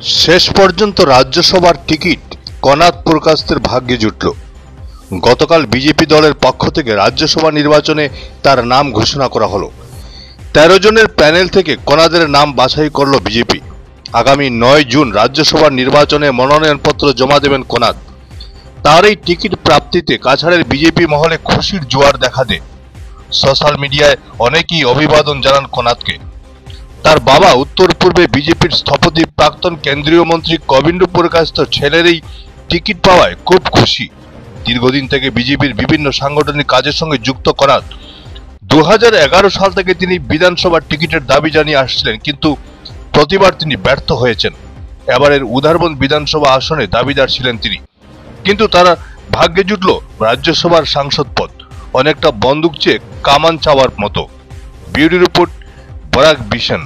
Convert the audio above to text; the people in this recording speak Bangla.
শেষ পর্যন্ত রাজ্যসভার টিকিট কনাদ পুরকাস্তের ভাগ্যে জুটল। গতকাল বিজেপি দলের পক্ষ থেকে রাজ্যসভা নির্বাচনে তার নাম ঘোষণা করা হলো। 13 জনের প্যানেল থেকে কনাদের নাম বাছাই করল বিজেপি। আগামী 9 জুন রাজ্যসভার নির্বাচনে মনোনয়নপত্র জমা দেবেন কনাদ। তার এই টিকিট প্রাপ্তিতে কাছাড়ের বিজেপি মহলে খুশির জোয়ার দেখা দেয়। সোশ্যাল মিডিয়ায় অনেকেই অভিবাদন জানান কনাদকে। তার বাবা উত্তর পূর্বে বিজেপির স্থপতি প্রাক্তন কেন্দ্রীয় মন্ত্রী কবিন্দ পুরকাস্ত ছেলের এই টিকিট পাওয়ায় খুব খুশি। দীর্ঘদিন থেকে বিজেপির বিভিন্ন সাংগঠনিক কাজের সঙ্গে যুক্ত কনাদ। 2011 সাল থেকে তিনি বিধানসভার টিকিটের দাবি জানিয়ে আসছিলেন, কিন্তু প্রতিবার তিনি ব্যর্থ হয়েছেন। এবারের উধারবন্দ বিধানসভা আসনে দাবিদার ছিলেন তিনি, কিন্তু তারা ভাগ্যে জুটল রাজ্যসভার সাংসদ পদ। অনেকটা বন্দুক চেয়ে কামান চাওয়ার মতো। Bureau report, Barak vision.